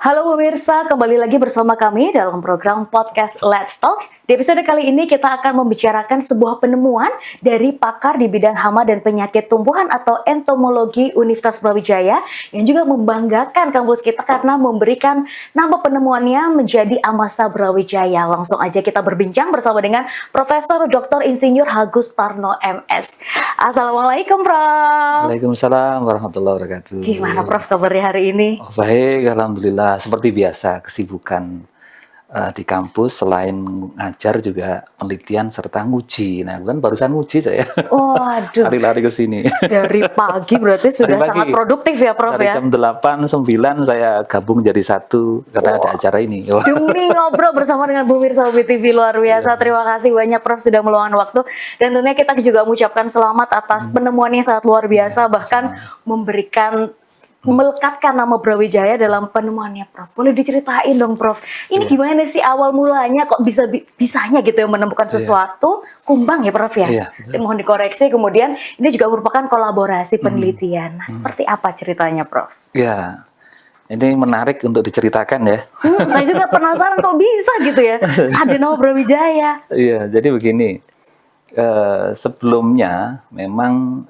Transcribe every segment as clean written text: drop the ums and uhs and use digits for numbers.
Halo pemirsa, kembali lagi bersama kami dalam program podcast Let's Talk. Di episode kali ini kita akan membicarakan sebuah penemuan dari pakar di bidang hama dan penyakit tumbuhan atau entomologi Universitas Brawijaya yang juga membanggakan kampus kita karena memberikan nama penemuannya menjadi Amasa Brawijaya. Langsung aja kita berbincang bersama dengan Profesor Dr. Insinyur Agus Tarno MS. Assalamualaikum Prof. Waalaikumsalam warahmatullahi wabarakatuh. Gimana Prof kabarnya hari ini? Oh, baik, alhamdulillah. Seperti biasa, kesibukan di kampus selain ngajar juga penelitian serta nguji. Nah, kan barusan nguji saya. Waduh. Lari-lari ke sini. Dari pagi berarti sudah Dari pagi. sangat produktif ya Prof Dari ya? jam 8, 9 saya gabung jadi satu karena ada acara ini. Demi ngobrol bersama dengan pemirsa UB TV luar biasa. Terima kasih banyak Prof sudah meluangkan waktu. Dan tentunya kita juga mengucapkan selamat atas penemuan yang sangat luar biasa. Bahkan memberikan melekatkan nama Brawijaya dalam penemuannya Prof. Boleh diceritain dong Prof. Ini gimana sih awal mulanya kok bisanya gitu ya menemukan sesuatu kumbang ya Prof ya? Saya mohon dikoreksi. Kemudian ini juga merupakan kolaborasi penelitian. Nah, seperti apa ceritanya Prof? Ya, ini menarik untuk diceritakan ya. Saya juga penasaran kok bisa gitu ya ada nama Brawijaya. Iya, jadi begini. Sebelumnya memang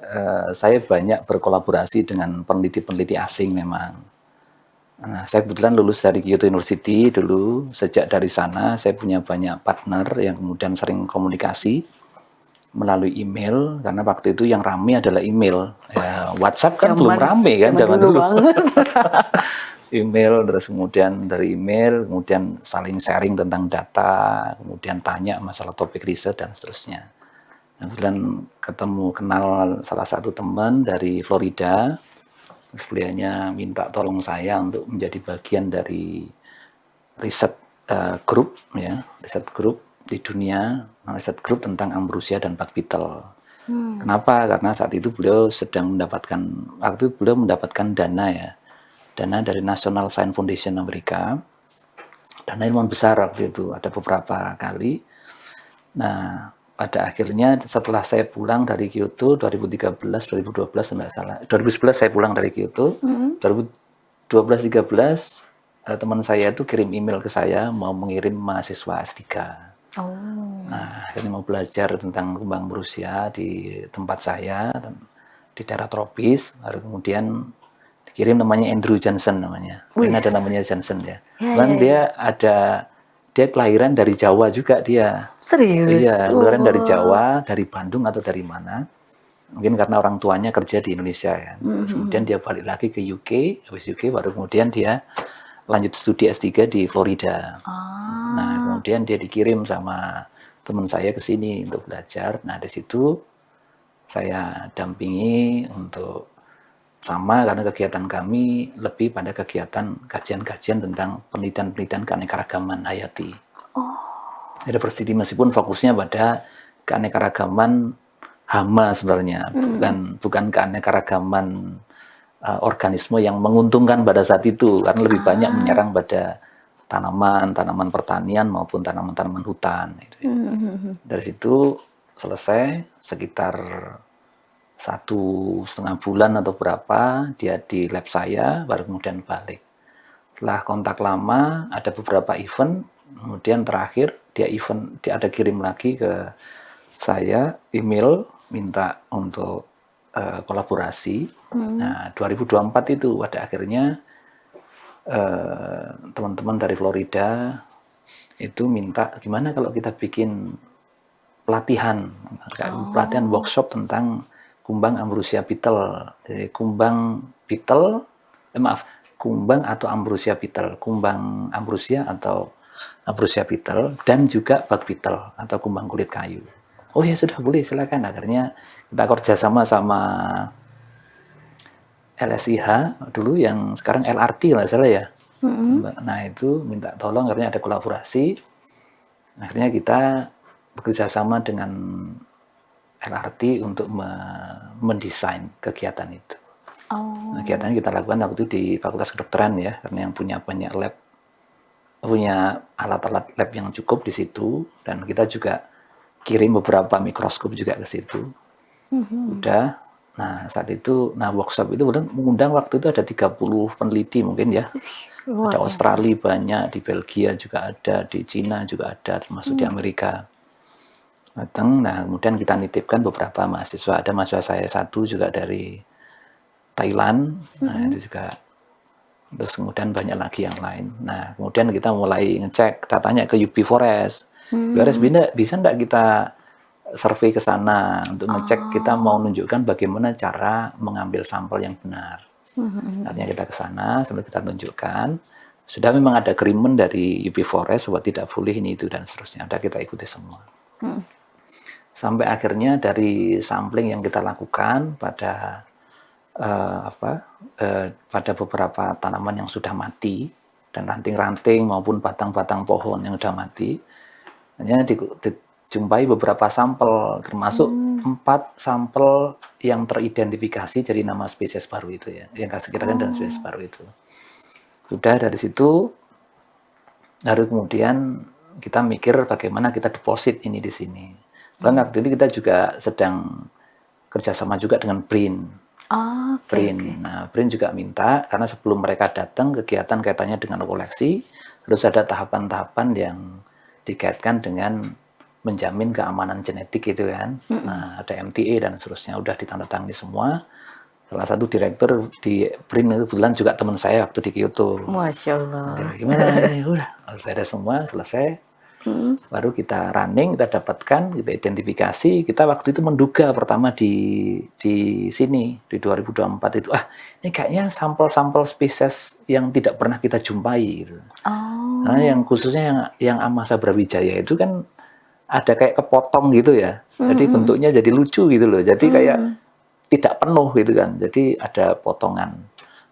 saya banyak berkolaborasi dengan peneliti-peneliti asing memang. Nah, saya kebetulan lulus dari Kyoto University dulu. Sejak dari sana saya punya banyak partner yang kemudian sering komunikasi melalui email, karena waktu itu yang rame adalah email. WhatsApp kan belum rame kan zaman dulu. Email, terus kemudian dari email, kemudian saling sharing tentang data, kemudian tanya masalah topik riset dan seterusnya. Kemudian kenal salah satu teman dari Florida, terus beliaunya minta tolong saya untuk menjadi bagian dari riset grup, ya, riset grup di dunia, riset grup tentang ambrosia dan bug beetle. Kenapa? Karena saat itu beliau sedang mendapatkan dana ya, dana dari National Science Foundation Amerika, dana yang besar waktu itu, ada beberapa kali. Nah, pada akhirnya setelah saya pulang dari Kyoto 2013, 2012 enggak salah. 2011 saya pulang dari Kyoto. 2012-13 teman saya itu kirim email ke saya mau mengirim mahasiswa S3. Nah, ini mau belajar tentang kumbang ambrosia di tempat saya di daerah tropis. Lalu kemudian dikirim namanya Andrew Johnson namanya. Ini ada namanya Johnson ya. Dia kelahiran dari Jawa juga dia. Serius? Iya, kelahiran dari Jawa, dari Bandung atau dari mana. Mungkin karena orang tuanya kerja di Indonesia ya. Terus kemudian dia balik lagi ke UK, habis UK baru kemudian dia lanjut studi S3 di Florida. Nah, kemudian dia dikirim sama teman saya ke sini untuk belajar. Nah, di situ saya dampingi untuk sama karena kegiatan kami lebih pada kegiatan kajian-kajian tentang penelitian-penelitian keanekaragaman hayati. University meskipun fokusnya pada keanekaragaman hama sebenarnya, bukan keanekaragaman organisme yang menguntungkan pada saat itu, karena lebih banyak menyerang pada tanaman pertanian maupun tanaman-tanaman hutan. Dari situ selesai sekitar 1,5 bulan atau berapa dia di lab saya, baru kemudian balik. Setelah kontak lama ada beberapa event, kemudian terakhir dia ada kirim lagi ke saya email minta untuk kolaborasi. Nah, 2024 itu pada akhirnya teman-teman dari Florida itu minta gimana kalau kita bikin pelatihan workshop tentang kumbang ambrosia beetle. Jadi kumbang atau ambrosia beetle, kumbang ambrosia atau ambrosia beetle, dan juga bug beetle atau kumbang kulit kayu. Oh ya sudah, boleh, silakan. Akhirnya kita kerjasama sama LSIH dulu yang sekarang LRT nggak salah ya. Nah itu minta tolong, akhirnya ada kolaborasi. Akhirnya kita bekerja sama dengan LRT untuk mendesain kegiatan itu. Kegiatan kita lakukan waktu itu di Fakultas Kedokteran ya, karena yang punya banyak lab, punya alat-alat lab yang cukup di situ, dan kita juga kirim beberapa mikroskop juga ke situ. Udah, nah saat itu, workshop itu mengundang waktu itu ada 30 peneliti mungkin ya. Luar Ada biasa. Australia banyak, di Belgia juga ada, di Cina juga ada, termasuk di Amerika. Datang, nah kemudian kita nitipkan beberapa mahasiswa. Ada mahasiswa saya satu juga dari Thailand, nah itu juga. Terus kemudian banyak lagi yang lain. Nah kemudian kita mulai ngecek, kita tanya ke UB Forest. Forest bisa enggak kita survei ke sana untuk ngecek, kita mau nunjukkan bagaimana cara mengambil sampel yang benar. Artinya kita ke sana sambil kita tunjukkan. Sudah memang ada agreement dari UB Forest bahwa tidak boleh ini itu dan seterusnya. Udah kita ikuti semua. Sampai akhirnya dari sampling yang kita lakukan pada pada beberapa tanaman yang sudah mati dan ranting-ranting maupun batang-batang pohon yang sudah mati, hanya dijumpai beberapa sampel, termasuk 4 sampel yang teridentifikasi dari nama spesies baru itu ya, yang kita kan dan spesies baru itu. Sudah dari situ, baru kemudian kita mikir bagaimana kita deposit ini di sini. Dan waktu itu kita juga sedang kerjasama juga dengan BRIN. BRIN. Nah, BRIN juga minta, karena sebelum mereka datang kegiatan kaitannya dengan koleksi, harus ada tahapan-tahapan yang dikaitkan dengan menjamin keamanan genetik itu kan. Nah, ada MTA dan seterusnya, udah ditandatangani semua. Salah satu direktur di BRIN itu kebetulan juga teman saya waktu di Kyoto. Masya Allah. Gimana? Udah, beres semua, selesai. Baru kita running, kita dapatkan, kita identifikasi. Kita waktu itu menduga pertama di sini di 2024 itu, ini kayaknya sampel-sampel spesies yang tidak pernah kita jumpai gitu. Nah, yang khususnya yang Amasa Brawijaya itu kan ada kayak kepotong gitu ya. Jadi bentuknya jadi lucu gitu loh. Jadi kayak tidak penuh gitu kan. Jadi ada potongan.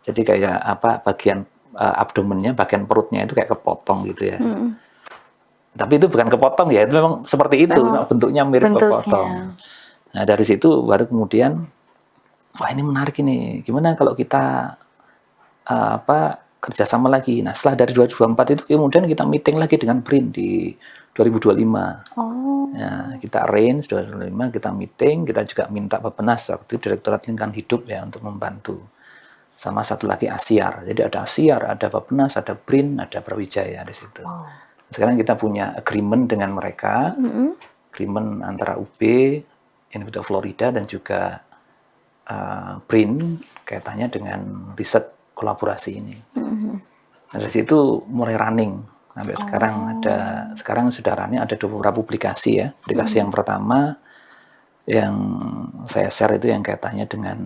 Jadi kayak bagian abdomennya, bagian perutnya itu kayak kepotong gitu ya. Tapi itu bukan kepotong ya, itu memang seperti itu, bentuknya mirip kepotong. Nah dari situ baru kemudian, wah ini menarik ini, gimana kalau kita kerjasama lagi. Nah setelah dari 2024 itu kemudian kita meeting lagi dengan BRIN di 2025. Ya, kita arrange 2025, kita meeting, kita juga minta Bapenas waktu itu Direktorat Lingkungan Hidup ya untuk membantu. Sama satu lagi Asiar, jadi ada Asiar, ada Bapenas, ada BRIN, ada Brawijaya di situ. Sekarang kita punya agreement dengan mereka, agreement antara UB, University of Florida dan juga BRIN kaitannya dengan riset kolaborasi ini. Dari situ mulai running sampai sekarang sudah running, ada beberapa publikasi ya. Publikasi yang pertama yang saya share itu yang kaitannya dengan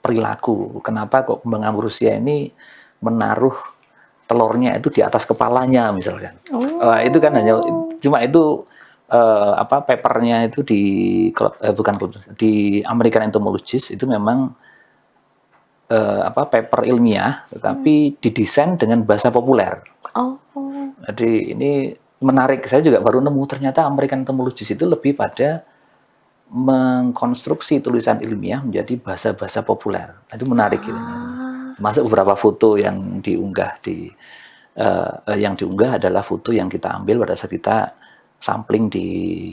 perilaku. Kenapa kok kembang api Rusia ini menaruh telurnya itu di atas kepalanya misalkan. Itu kan hanya cuma itu papernya itu di American Entomologist itu memang paper ilmiah tetapi didesain dengan bahasa populer. Jadi ini menarik, saya juga baru nemu ternyata American Entomologist itu lebih pada mengkonstruksi tulisan ilmiah menjadi bahasa-bahasa populer. Itu menarik gitu. Masuk beberapa foto yang diunggah adalah foto yang kita ambil pada saat kita sampling di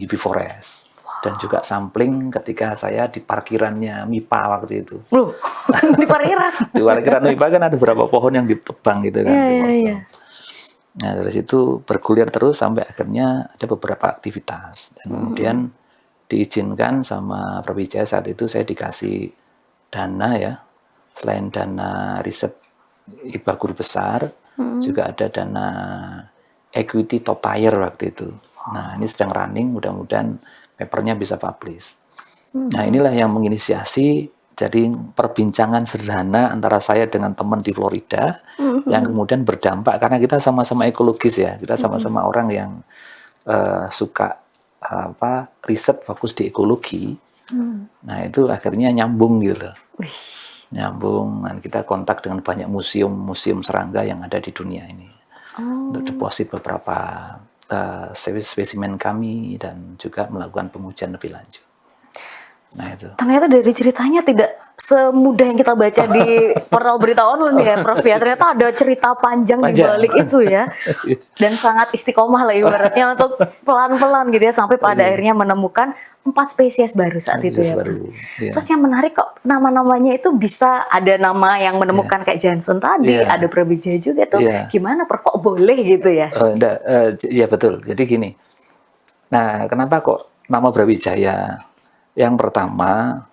UB Forest dan juga sampling ketika saya di parkirannya MIPA waktu itu. Di parkiran? Di parkiran MIPA kan ada beberapa pohon yang ditebang gitu kan. Nah dari situ bergulir terus sampai akhirnya ada beberapa aktivitas dan kemudian diizinkan sama Brawijaya saat itu saya dikasih dana ya. Selain dana riset hibah guru besar, juga ada dana equity top tier waktu itu. Nah ini sedang running, mudah-mudahan papernya bisa publish. Nah inilah yang menginisiasi jadi perbincangan sederhana antara saya dengan teman di Florida yang kemudian berdampak karena kita sama-sama ekologis ya, kita sama-sama orang yang suka riset fokus di ekologi. Nah itu akhirnya nyambung gitu. Nyambung dan kita kontak dengan banyak museum serangga yang ada di dunia ini untuk deposit beberapa spesimen kami dan juga melakukan pengujian lebih lanjut. Nah itu. Ternyata dari ceritanya tidak semudah yang kita baca di portal berita online ya Prof ya. Ternyata ada cerita panjang di balik itu ya. Dan sangat istiqomah lah ibaratnya untuk pelan-pelan gitu ya sampai pada akhirnya menemukan 4 spesies baru saat itu ya. baru. Iya. Terus yang menarik kok nama-namanya itu bisa ada nama yang menemukan kayak Johnson tadi, Iya. ada Brawijaya juga tuh. Iya. Gimana Prof kok boleh gitu ya? Ya betul. Jadi gini. Nah, kenapa kok nama Brawijaya? Yang pertama,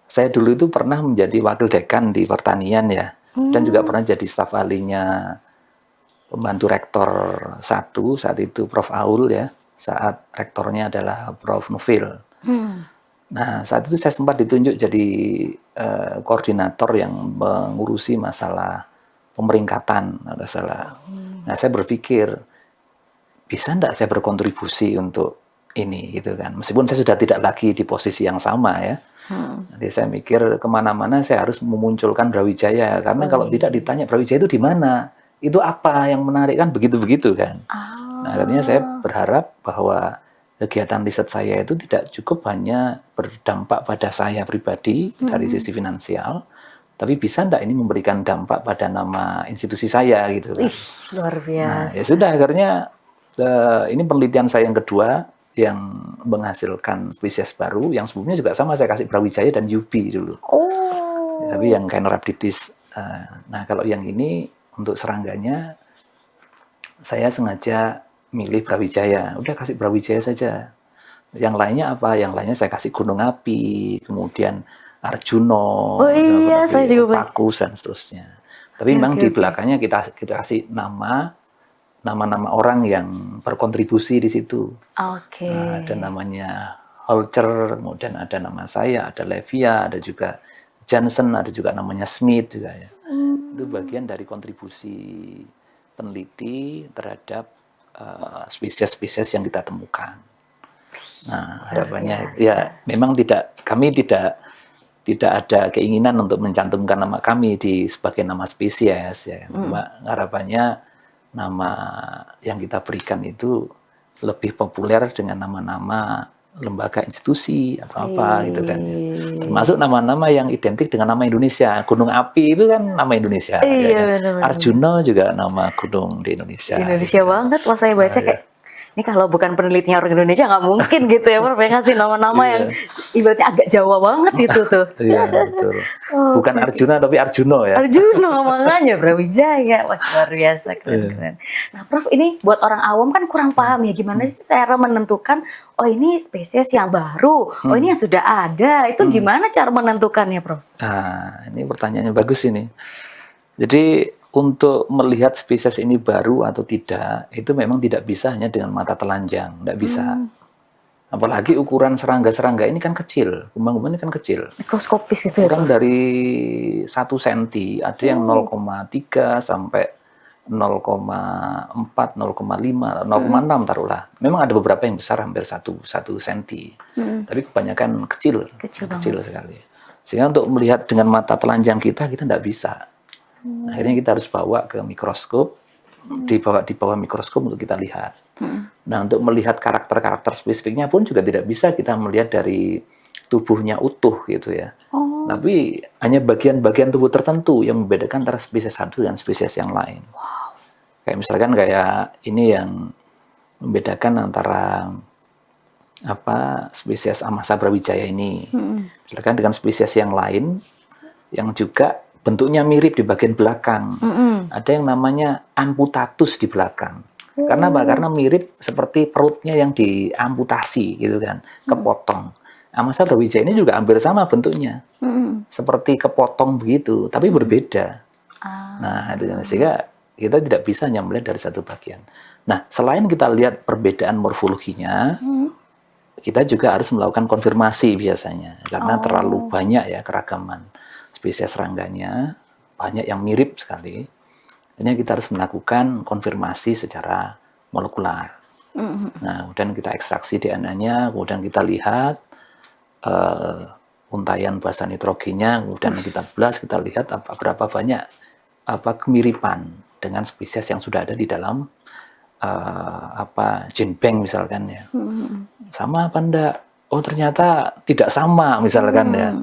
saya dulu itu pernah menjadi wakil dekan di pertanian ya, dan juga pernah jadi staf ahlinya pembantu rektor 1 saat itu Prof. Aul ya, saat rektornya adalah Prof. Nufil. Nah, saat itu saya sempat ditunjuk jadi koordinator yang mengurusi masalah pemeringkatan, ada salah. Nah, saya berpikir bisa enggak saya berkontribusi untuk ini gitu kan, meskipun saya sudah tidak lagi di posisi yang sama ya. Jadi saya mikir kemana-mana saya harus memunculkan Brawijaya, karena kalau tidak ditanya Brawijaya itu di mana, itu apa yang menarik kan begitu-begitu kan. Nah, akhirnya saya berharap bahwa kegiatan riset saya itu tidak cukup hanya berdampak pada saya pribadi dari sisi finansial, tapi bisa enggak ini memberikan dampak pada nama institusi saya gitu kan. Ih, luar Nah, biasa. ya sudah akhirnya ini penelitian saya yang kedua yang menghasilkan spesies baru, yang sebelumnya juga sama saya kasih Brawijaya dan Yubi dulu. Oh. Tapi yang Caenorhabditis. Nah, kalau yang ini untuk serangganya saya sengaja milih Brawijaya. Udah kasih Brawijaya saja. Yang lainnya apa? Yang lainnya saya kasih Gunung Api, kemudian Arjuno, Oh iya, saya juga baca. Pakus dan seterusnya. Tapi memang di belakangnya kita kasih nama-nama orang yang berkontribusi di situ. Oke. Nah, ada namanya Holzer, kemudian ada nama saya, ada Levia, ada juga Johnson, ada juga namanya Smith juga ya. Itu bagian dari kontribusi peneliti terhadap spesies-spesies yang kita temukan. Nah, harapannya ya memang kami tidak ada keinginan untuk mencantumkan nama kami sebagai nama spesies ya. Cuma harapannya nama yang kita berikan itu lebih populer dengan nama-nama lembaga institusi atau apa gitu kan ya. Termasuk nama-nama yang identik dengan nama Indonesia. Gunung Api itu kan nama Indonesia. Iya, ya kan? benar-benar. Arjuna juga nama gunung di Indonesia. Indonesia gitu. banget pas saya baca kayak ini kalau bukan penelitinya orang Indonesia nggak mungkin gitu ya Prof ya kasih nama-nama yang ibaratnya agak Jawa banget gitu tuh. Iya betul. Bukan Arjuna tapi Arjuno ya. Arjuna makanya Brawijaya. Wah, luar biasa keren-keren. Nah Prof ini buat orang awam kan kurang paham ya gimana sih cara menentukan oh ini spesies yang baru, oh ini yang sudah ada. Itu gimana cara menentukannya Prof? Nah, ini pertanyaannya bagus ini. Jadi untuk melihat spesies ini baru atau tidak, itu memang tidak bisa hanya dengan mata telanjang, tidak bisa. Apalagi ukuran serangga-serangga ini kan kecil, kumbang-kumbang ini kan kecil. Mikroskopis gitu ya Kurang Prof? dari 1 senti, ada yang 0,3 sampai 0,4, 0,5, 0,6 taruhlah. Memang ada beberapa yang besar hampir 1 senti. Tapi kebanyakan kecil sekali. Sehingga untuk melihat dengan mata telanjang kita tidak bisa. Akhirnya kita harus bawa ke mikroskop, di bawah mikroskop untuk kita lihat. Nah, untuk melihat karakter-karakter spesifiknya pun juga tidak bisa kita melihat dari tubuhnya utuh gitu ya. Tapi hanya bagian-bagian tubuh tertentu yang membedakan antara spesies satu dan spesies yang lain. Kayak misalkan kayak ini yang membedakan antara spesies Amasa Brawijaya ini. Misalkan dengan spesies yang lain yang juga bentuknya mirip di bagian belakang. Ada yang namanya amputatus di belakang. Karena apa? Karena mirip seperti perutnya yang diamputasi gitu kan, kepotong. Amasa Brawijaya ini juga hampir sama bentuknya. Seperti kepotong begitu, tapi berbeda. Nah, itu sehingga kita tidak bisa hanya melihat dari satu bagian. Nah, selain kita lihat perbedaan morfologinya, kita juga harus melakukan konfirmasi biasanya. Karena terlalu banyak ya keragaman spesies serangganya, banyak yang mirip sekali. Ini kita harus melakukan konfirmasi secara molekular. Nah, kemudian kita ekstraksi DNA-nya, kemudian kita lihat untaian basa nitrogennya, kemudian kita belas, kita lihat berapa banyak kemiripan dengan spesies yang sudah ada di dalam gene bank misalkan ya. Sama apa enggak? Oh ternyata tidak sama misalkan ya.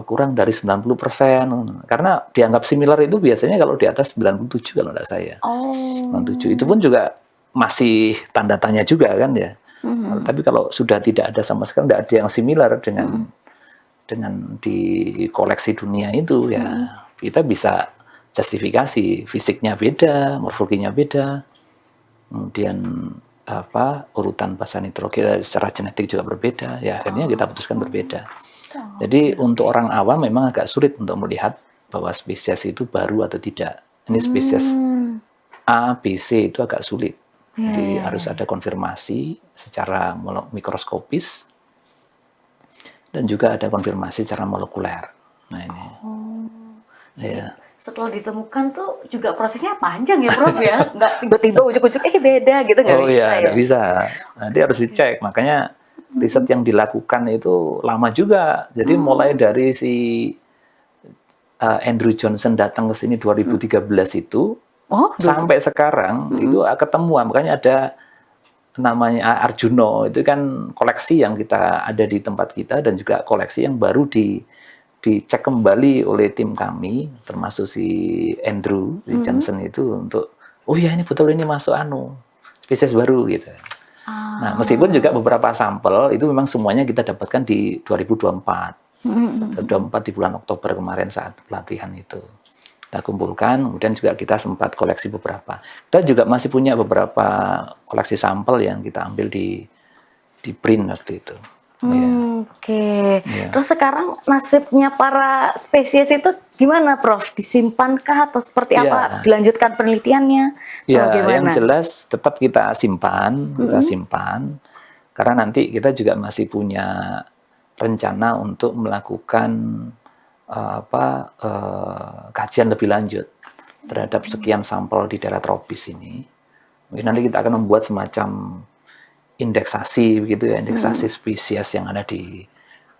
kurang dari 90%. Karena dianggap similar itu biasanya kalau di atas 97 kalau tidak saya. Oh. 97. Itu pun juga masih tanda tanya juga kan ya. Tapi kalau sudah tidak ada sama sekali, tidak ada yang similar dengan di koleksi dunia itu ya kita bisa justifikasi fisiknya beda, morfologinya beda, kemudian urutan basa nitrogen secara genetik juga berbeda. Ya akhirnya kita putuskan berbeda. Jadi untuk orang awam memang agak sulit untuk melihat bahwa spesies itu baru atau tidak. Ini spesies A, B, C itu agak sulit. Jadi harus ada konfirmasi secara mikroskopis dan juga ada konfirmasi secara molekuler. Nah ini. Ya. Setelah ditemukan tuh juga prosesnya panjang ya Prof ya, nggak tiba-tiba ujuk-ujuk beda gitu nggak bisa ya? Nggak bisa. Nanti harus dicek. Makanya riset yang dilakukan itu lama juga. Jadi mulai dari si Andrew Johnson datang ke sini 2013 itu sampai sekarang itu ketemuan. Makanya ada namanya Arjuno, itu kan koleksi yang kita ada di tempat kita dan juga koleksi yang baru dicek kembali oleh tim kami, termasuk si Andrew Johnson itu untuk ya ini betul ini masuk spesies baru gitu. Nah, meskipun juga beberapa sampel itu memang semuanya kita dapatkan di 2024. 2024 di bulan Oktober kemarin saat pelatihan itu. Kita kumpulkan, kemudian juga kita sempat koleksi beberapa. Kita juga masih punya beberapa koleksi sampel yang kita ambil di print waktu itu. Oke. Terus sekarang nasibnya para spesies itu gimana Prof? Disimpankah atau seperti apa? Dilanjutkan penelitiannya? Ya, yang jelas tetap kita simpan, karena nanti kita juga masih punya rencana untuk melakukan kajian lebih lanjut terhadap sekian sampel di daerah tropis ini. Mungkin nanti kita akan membuat semacam indeksasi begitu ya, indeksasi spesies yang ada di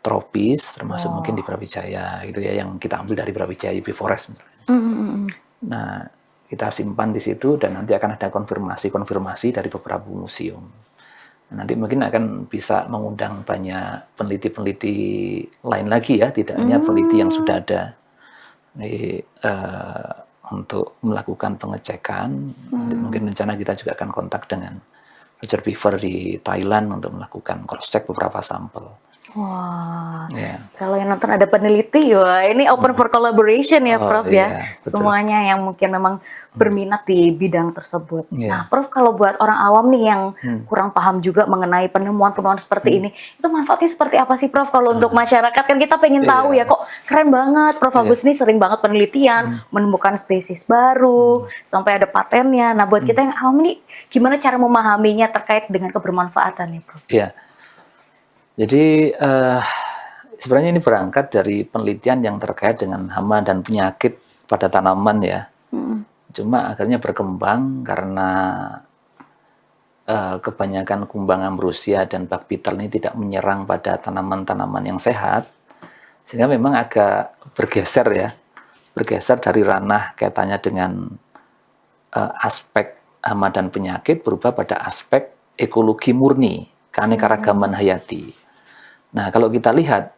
tropis, termasuk mungkin di Brawijaya gitu ya, yang kita ambil dari Brawijaya UB Forest misalnya. Nah, kita simpan di situ dan nanti akan ada konfirmasi dari beberapa museum. Nanti mungkin akan bisa mengundang banyak peneliti-peneliti lain lagi ya, tidak hanya peneliti yang sudah ada. Untuk melakukan pengecekan, nanti mungkin rencana kita juga akan kontak dengan Roger Beaver di Thailand untuk melakukan cross-check beberapa sampel. Wah, kalau yang nonton ada peneliti, wah ini open for collaboration ya Prof ya. Semuanya yang mungkin memang berminat di bidang tersebut. Nah Prof, kalau buat orang awam nih yang kurang paham juga mengenai penemuan-penemuan seperti ini, itu manfaatnya seperti apa sih Prof? Kalau untuk masyarakat kan kita pengen tahu ya, kok keren banget Prof Agus ini sering banget penelitian, menemukan spesies baru, sampai ada patennya. Nah buat kita yang awam nih, gimana cara memahaminya terkait dengan kebermanfaatannya Prof? Iya. Jadi sebenarnya ini berangkat dari penelitian yang terkait dengan hama dan penyakit pada tanaman ya. Cuma akhirnya berkembang karena kebanyakan kumbang ambrosia dan bug beetle ini tidak menyerang pada tanaman-tanaman yang sehat, sehingga memang agak bergeser dari ranah kaitannya dengan aspek hama dan penyakit berubah pada aspek ekologi murni, keanekaragaman hayati. Nah, kalau kita lihat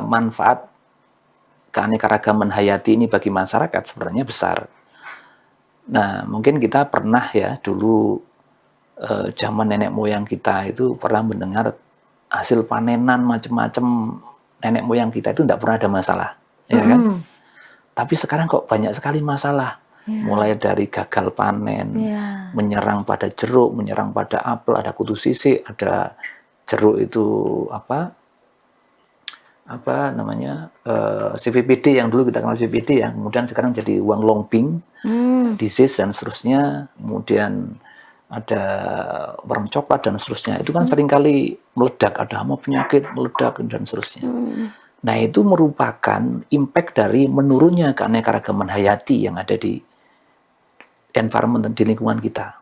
manfaat keanekaragaman hayati ini bagi masyarakat sebenarnya besar. Nah, mungkin kita pernah ya dulu zaman nenek moyang kita itu pernah mendengar hasil panenan macam-macam nenek moyang kita itu tidak pernah ada masalah, ya kan? Tapi sekarang kok banyak sekali masalah. Mulai dari gagal panen, menyerang pada jeruk, menyerang pada apel, ada kutu sisik, ada jeruk itu CVPD yang dulu kita kenal CVPD ya, kemudian sekarang jadi Wang Longbing disease dan seterusnya, kemudian ada worm coklat dan seterusnya. Itu kan seringkali meledak, ada hama penyakit meledak dan seterusnya. Nah, itu merupakan impact dari menurunnya keanekaragaman hayati yang ada di environment, di lingkungan kita.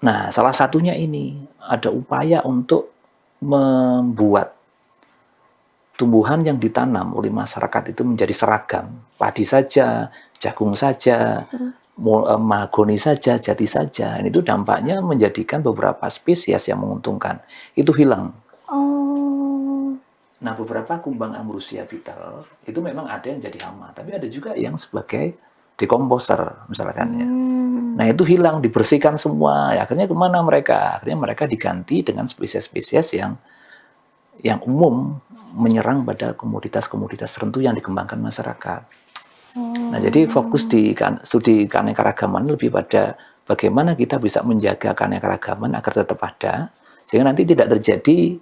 Nah, salah satunya ini ada upaya untuk membuat tumbuhan yang ditanam oleh masyarakat itu menjadi seragam. Padi saja, jagung saja, mahagoni saja, jati saja. Itu dampaknya menjadikan beberapa spesies yang menguntungkan itu hilang. Nah, beberapa kumbang ambrosia beetle itu memang ada yang jadi hama, tapi ada juga yang sebagai decomposer misalkan ya. Nah, itu hilang, dibersihkan semua. Ya, akhirnya kemana mereka? Akhirnya mereka diganti dengan spesies-spesies yang umum menyerang pada komoditas-komoditas tertentu yang dikembangkan masyarakat. Nah, jadi fokus di studi keanekaragaman lebih pada bagaimana kita bisa menjaga keanekaragaman agar tetap ada, sehingga nanti tidak terjadi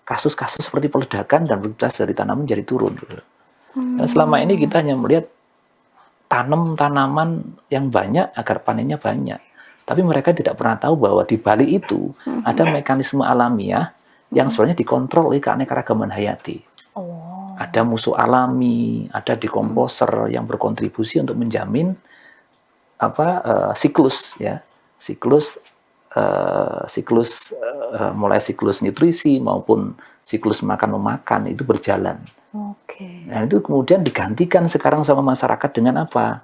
kasus-kasus seperti peledakan dan produktivitas dari tanaman jadi turun. Karena selama ini kita hanya melihat tanam tanaman yang banyak agar panennya banyak. Tapi mereka tidak pernah tahu bahwa di balik itu ada mekanisme alamiah yang sebenarnya dikontrol oleh keanekaragaman hayati. Ada musuh alami, ada decomposer yang berkontribusi untuk menjamin siklus ya, mulai siklus nutrisi maupun siklus makan memakan itu berjalan. Nah, itu kemudian digantikan sekarang sama masyarakat dengan apa?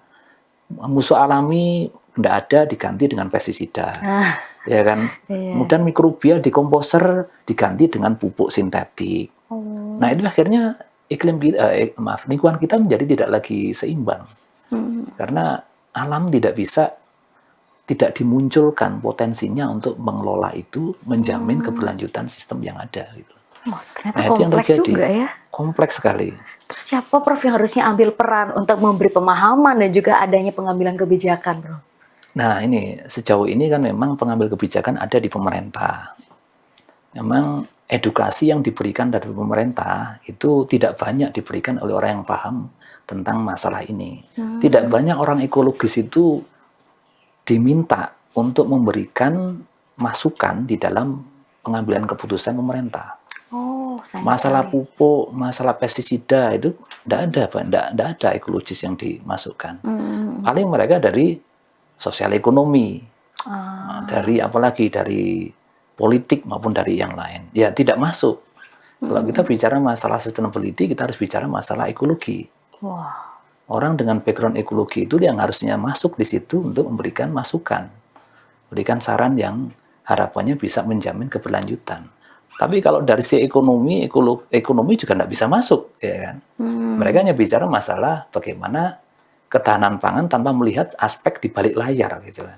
Musuh alami tidak ada, diganti dengan pestisida, ya kan? Kemudian mikrobia dekomposer diganti dengan pupuk sintetik. Nah, itu akhirnya lingkungan kita menjadi tidak lagi seimbang, karena alam tidak dimunculkan potensinya untuk mengelola itu, menjamin keberlanjutan sistem yang ada. Gitu. Ternyata nah, kompleks juga ya. Kompleks sekali. Terus siapa Prof yang harusnya ambil peran untuk memberi pemahaman dan juga adanya pengambilan kebijakan, Bro? Nah, ini sejauh ini kan memang pengambil kebijakan ada di pemerintah. Memang edukasi yang diberikan dari pemerintah itu tidak banyak diberikan oleh orang yang paham tentang masalah ini. Tidak banyak orang ekologis itu diminta untuk memberikan masukan di dalam pengambilan keputusan pemerintah. Masalah pupuk, masalah pestisida itu tidak ada ekologis yang dimasukkan. Paling mereka dari sosial ekonomi, dari apalagi dari politik maupun dari yang lain. Ya tidak masuk. Kalau kita bicara masalah sustainability, kita harus bicara masalah ekologi. Orang dengan background ekologi itu yang harusnya masuk di situ untuk memberikan masukan, berikan saran yang harapannya bisa menjamin keberlanjutan. Tapi kalau dari si ekonomi juga tidak bisa masuk, ya kan? Mereka hanya bicara masalah bagaimana ketahanan pangan tanpa melihat aspek di balik layar, gitu kan.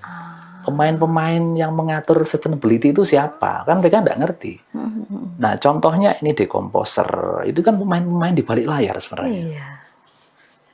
Pemain-pemain yang mengatur sustainability itu siapa? Kan mereka tidak ngerti. Nah, contohnya ini decomposer, itu kan pemain-pemain di balik layar sebenarnya.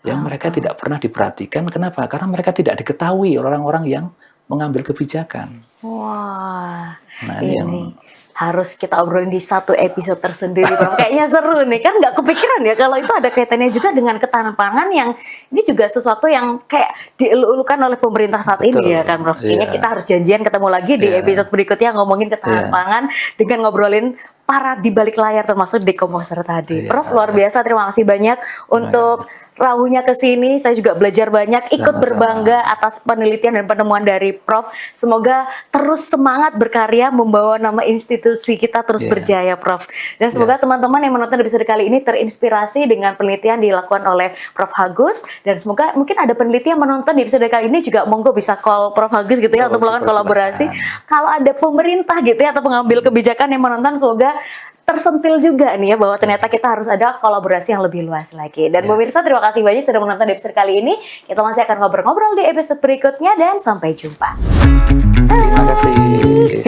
Yang mereka tidak pernah diperhatikan. Kenapa? Karena mereka tidak diketahui orang-orang yang mengambil kebijakan. Wah, nah, ini harus kita obrolin di satu episode tersendiri, Bro. Kayaknya seru nih, kan nggak kepikiran ya kalau itu ada kaitannya juga dengan ketahanan pangan yang ini juga sesuatu yang kayak dielu-elukan oleh pemerintah saat ini ya kan, Bro. Kayaknya kita harus janjian ketemu lagi di episode berikutnya ngomongin ketahanan pangan dengan ngobrolin para di balik layar termasuk decomposer tadi. Prof, luar biasa, terima kasih banyak untuk rawuhnya ke sini. Saya juga belajar banyak, ikut berbangga atas penelitian dan penemuan dari Prof. Semoga terus semangat berkarya membawa nama institusi kita terus berjaya, Prof. Dan semoga teman-teman yang menonton episode kali ini terinspirasi dengan penelitian dilakukan oleh Prof. Agus, dan semoga mungkin ada peneliti yang menonton di episode kali ini juga monggo bisa call Prof. Agus gitu ya untuk melakukan kolaborasi. Kalau ada pemerintah gitu ya atau pengambil kebijakan yang menonton, semoga tersentil juga nih ya bahwa ternyata kita harus ada kolaborasi yang lebih luas lagi. Dan pemirsa, terima kasih banyak sudah menonton di episode kali ini. Kita masih akan ngobrol-ngobrol di episode berikutnya dan sampai jumpa. Terima kasih.